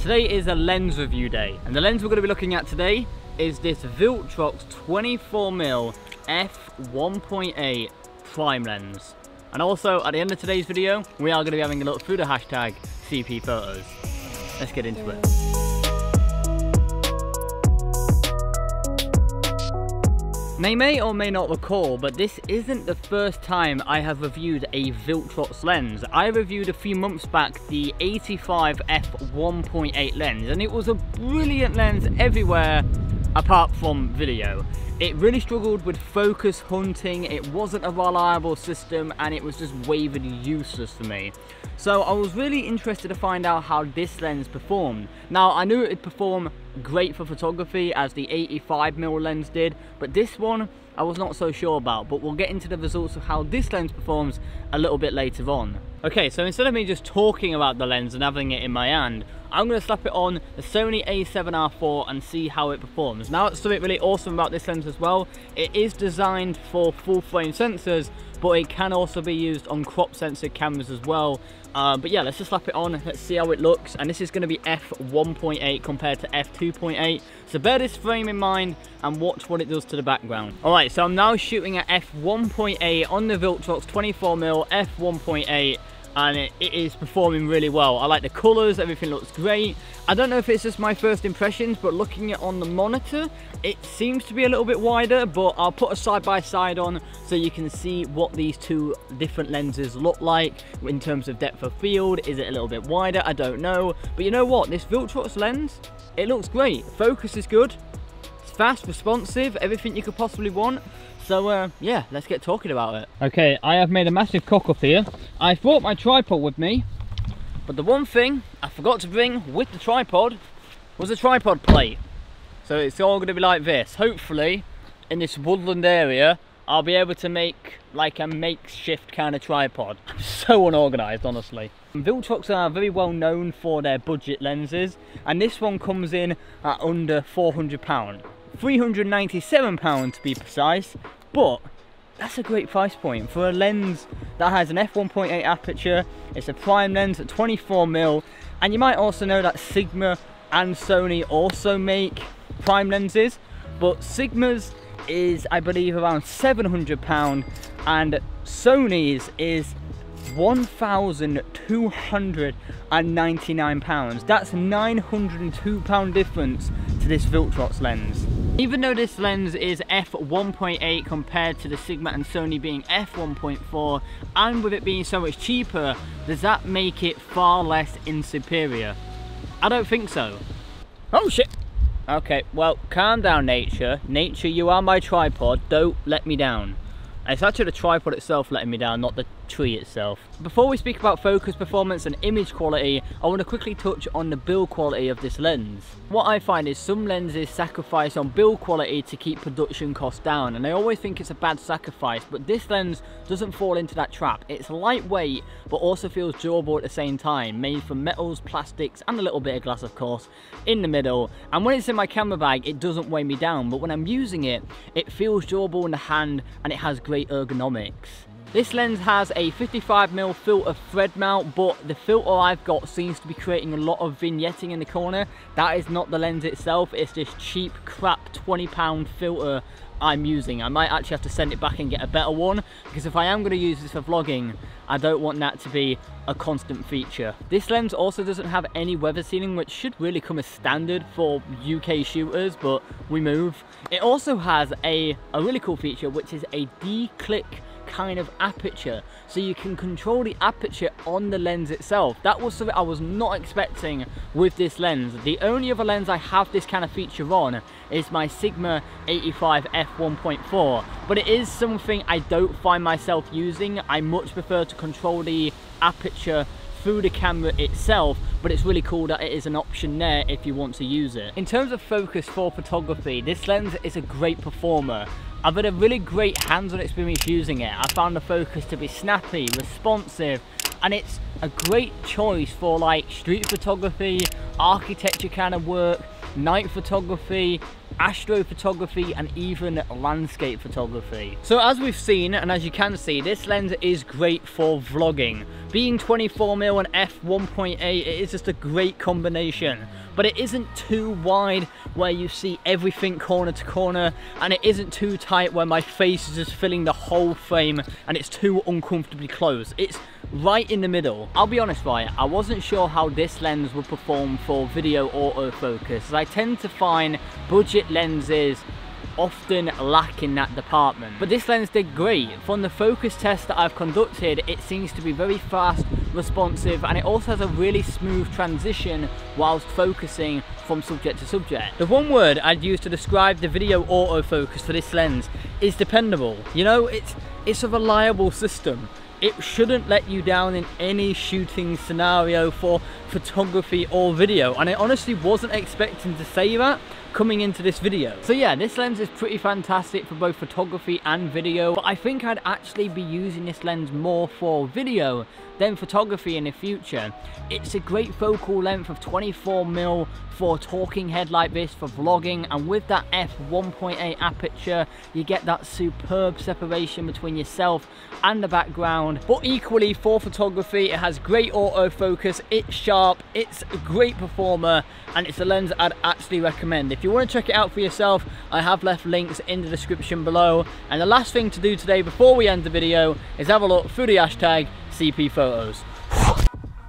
today is a lens review day, and the lens we're going to be looking at today is this Viltrox 24mm F1.8 prime lens. And also, at the end of today's video, we are going to be having a look through the hashtag CP photos. Let's get into it. Now, you may or may not recall, but this isn't the first time I have reviewed a Viltrox lens. I reviewed a few months back the 85 f1.8 lens, and it was a brilliant lens everywhere apart from video. It really struggled with focus hunting, it wasn't a reliable system, and it was just wavered useless for me. So I was really interested to find out how this lens performed. Now, I knew it would perform great for photography as the 85mm lens did, but this one I was not so sure about, but we'll get into the results of how this lens performs a little bit later on. Okay, so instead of me just talking about the lens and having it in my hand, I'm going to slap it on the Sony a7R4 and see how it performs. Now, it's something really awesome about this lens as well. It is designed for full frame sensors, but it can also be used on crop sensor cameras as well. But yeah, let's just slap it on, let's see how it looks. And this is going to be f1.8 compared to f2.8, so bear this frame in mind and watch what it does to the background. Alright, so I'm now shooting at f1.8 on the Viltrox 24mm f1.8, and it is performing really well. I like the colours, everything looks great. I don't know if it's just my first impressions, but looking at it on the monitor, it seems to be a little bit wider, but I'll put a side-by-side on so you can see what these two different lenses look like in terms of depth of field. Is it a little bit wider? I don't know. But you know what? This Viltrox lens, it looks great. Focus is good. It's fast, responsive, everything you could possibly want. So yeah, let's get talking about it. Okay, I have made a massive cock up here. I brought my tripod with me, but the one thing I forgot to bring with the tripod was a tripod plate. So it's all going to be like this. Hopefully, in this woodland area, I'll be able to make like a makeshift kind of tripod. I'm so unorganised, honestly. Viltrox are very well known for their budget lenses, and this one comes in at under £400. £397 to be precise, but that's a great price point for a lens that has an f1.8 aperture. It's a prime lens at 24mm, and you might also know that Sigma and Sony also make prime lenses, but Sigma's is, I believe, around £700 and Sony's is £1,299. That's £902 difference to this Viltrox lens. Even though this lens is f1.8 compared to the Sigma and Sony being f1.4, and with it being so much cheaper, does that make it far less superior? I don't think so. Oh shit! Okay, well, calm down, nature. Nature, you are my tripod, don't let me down. It's actually the tripod itself letting me down, not the tree itself. Before we speak about focus performance and image quality, I want to quickly touch on the build quality of this lens. What I find is some lenses sacrifice on build quality to keep production costs down, and I always think it's a bad sacrifice, but this lens doesn't fall into that trap. It's lightweight, but also feels durable at the same time, made from metals, plastics, and a little bit of glass, of course, in the middle. And when it's in my camera bag, it doesn't weigh me down, but when I'm using it, it feels durable in the hand, and it has great ergonomics. This lens has a 55mm filter thread mount, but the filter I've got seems to be creating a lot of vignetting in the corner. That is not the lens itself, it's this cheap crap £20 filter I'm using. I might actually have to send it back and get a better one, because if I am going to use this for vlogging, I don't want that to be a constant feature. This lens also doesn't have any weather sealing, which should really come as standard for UK shooters, but we move. It also has a really cool feature, which is a D-click kind of aperture, so you can control the aperture on the lens itself. That was something I was not expecting with this lens. The only other lens I have this kind of feature on is my Sigma 85 f1.4, but it is something I don't find myself using. I much prefer to control the aperture through the camera itself, but it's really cool that it is an option there if you want to use it. In terms of focus for photography, this lens is a great performer. I've had a really great hands-on experience using it. I found the focus to be snappy, responsive, and it's a great choice for like street photography, architecture kind of work. night photography, astrophotography, and even landscape photography. So as we've seen, and as you can see, this lens is great for vlogging. Being 24mm and f1.8, it is just a great combination. But it isn't too wide where you see everything corner to corner, and it isn't too tight where my face is just filling the whole frame and it's too uncomfortably close. It's right in the middle. I'll be honest, right, I wasn't sure how this lens would perform for video autofocus, as I tend to find budget lenses often lack in that department. But this lens did great. From the focus test that I've conducted, it seems to be very fast, responsive, and it also has a really smooth transition whilst focusing from subject to subject. The one word I'd use to describe the video autofocus for this lens is dependable. You know, it's a reliable system. It shouldn't let you down in any shooting scenario for photography or video, and I honestly wasn't expecting to say that coming into this video. So yeah, this lens is pretty fantastic for both photography and video, but I think I'd actually be using this lens more for video than photography in the future. It's a great focal length of 24mm for a talking head like this for vlogging, and with that f1.8 aperture you get that superb separation between yourself and the background. But equally for photography, it has great autofocus, it's sharp, it's a great performer, and it's a lens I'd actually recommend. If you want to check it out for yourself, I have left links in the description below. And the last thing to do today before we end the video is have a look through the hashtag CP Photos.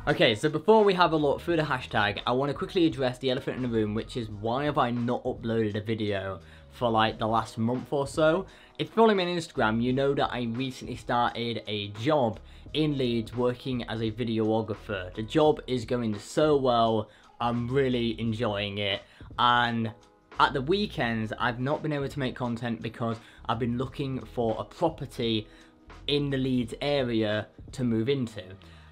Okay, so before we have a look through the hashtag, I want to quickly address the elephant in the room, which is why have I not uploaded a video for like the last month or so. If you follow me on Instagram, you know that I recently started a job in Leeds working as a videographer. The job is going so well, I'm really enjoying it, and at the weekends I've not been able to make content because I've been looking for a property in the Leeds area to move into.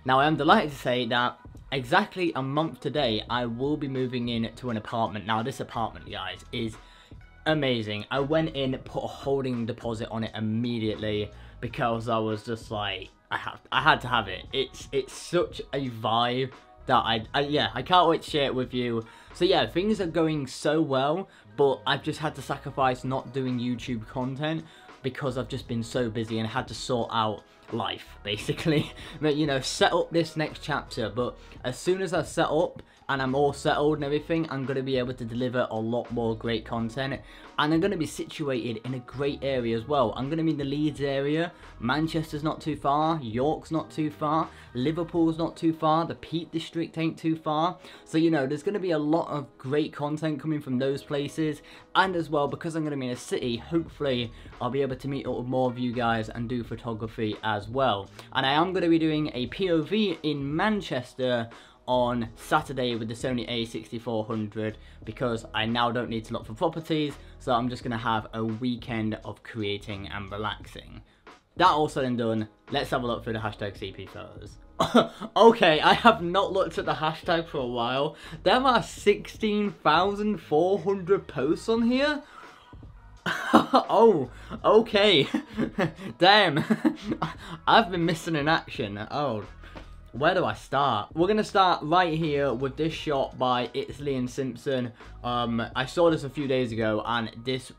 Now I am delighted to say that exactly a month today I will be moving in to an apartment. Now this apartment, guys, is amazing. I went in, put a holding deposit on it immediately because I was just like, I had to have it. It's such a vibe that I can't wait to share it with you. So yeah, things are going so well, but I've just had to sacrifice not doing YouTube content because I've just been so busy and had to sort out life, basically. But you know, set up this next chapter. But as soon as I set up and I'm all settled and everything, I'm going to be able to deliver a lot more great content, and I'm going to be situated in a great area as well. I'm going to be in the Leeds area. Manchester's not too far, York's not too far, Liverpool's not too far, the Peak District ain't too far. So you know, there's going to be a lot of great content coming from those places, and as well, because I'm going to be in a city, hopefully I'll be able to meet up with more of you guys and do photography as well. And I am going to be doing a POV in Manchester on Saturday with the Sony a6400, because I now don't need to look for properties, so I'm just going to have a weekend of creating and relaxing. That all said and done, let's have a look through the hashtag CP Photos. Okay, I have not looked at the hashtag for a while. There are 16,400 posts on here. Oh, okay. Damn. I've been missing in action. Oh, where do I start? We're going to start right here with this shot by It's Lee and Simpson. I saw this a few days ago, and this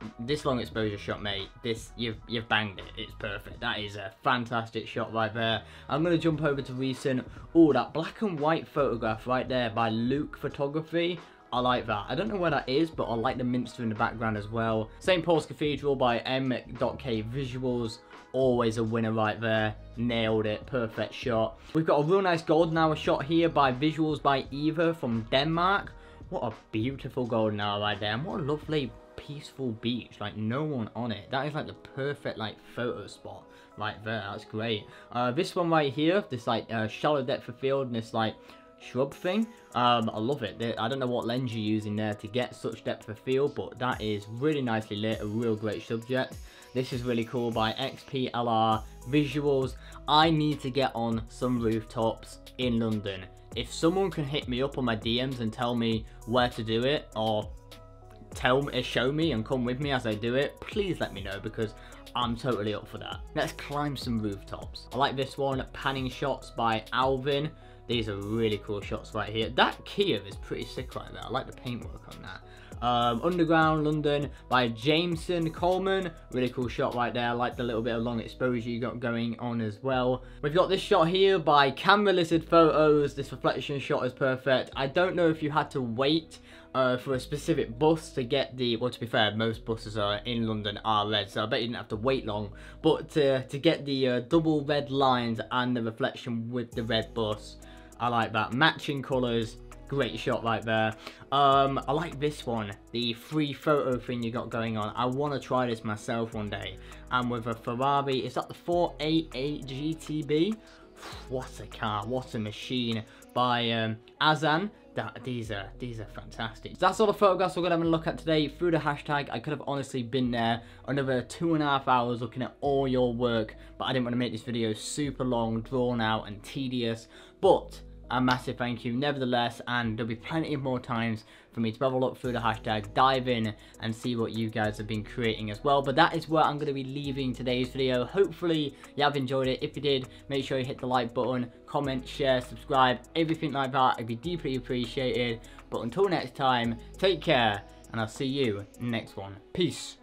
long exposure shot, mate, you've banged it. It's perfect. That is a fantastic shot right there. I'm going to jump over to recent. Oh, that black and white photograph right there by Luke Photography. I like that. I don't know where that is, but I like the Minster in the background as well. St. Paul's Cathedral by M.K. Visuals. Always a winner right there. Nailed it. Perfect shot. We've got a real nice golden hour shot here by Visuals by Eva from Denmark. What a beautiful golden hour right there. And what a lovely peaceful beach. Like, no one on it. That is like the perfect like photo spot right there. That's great. This one right here. This like shallow depth of field and this like shrub thing. I love it. I don't know what lens you're using there to get such depth of field, but that is really nicely lit. A real great subject. This is really cool by XPLR Visuals. I need to get on some rooftops in London. If someone can hit me up on my DMs and tell me where to do it, or show me and come with me as I do it, please let me know, because I'm totally up for that. Let's climb some rooftops. I like this one, Panning Shots by Alvin. These are really cool shots right here. That Kiev is pretty sick right there. I like the paintwork on that. Underground London by Jameson Coleman, really cool shot right there. I like the little bit of long exposure you got going on as well. We've got this shot here by Camera Lizard Photos. This reflection shot is perfect. I don't know if you had to wait for a specific bus to get the, well, to be fair, most buses are in London are red, so I bet you didn't have to wait long, but to get the double red lines and the reflection with the red bus, I like that. Matching colours. Great shot right there. I like this one, the free photo thing you got going on. I want to try this myself one day. And with a Ferrari, is that the 488 GTB? What a car, what a machine, by Azan. These are fantastic. That's all the photographs we're going to have a look at today through the hashtag. I could have honestly been there another 2.5 hours looking at all your work, but I didn't want to make this video super long, drawn out and tedious. But a massive thank you nevertheless, and there'll be plenty of more times for me to have a look through the hashtag, dive in and see what you guys have been creating as well. But that is where I'm going to be leaving today's video. Hopefully you have enjoyed it. If you did, make sure you hit the like button, comment, share, subscribe, everything like that. It'd be deeply appreciated. But until next time, take care, and I'll see you next one. Peace.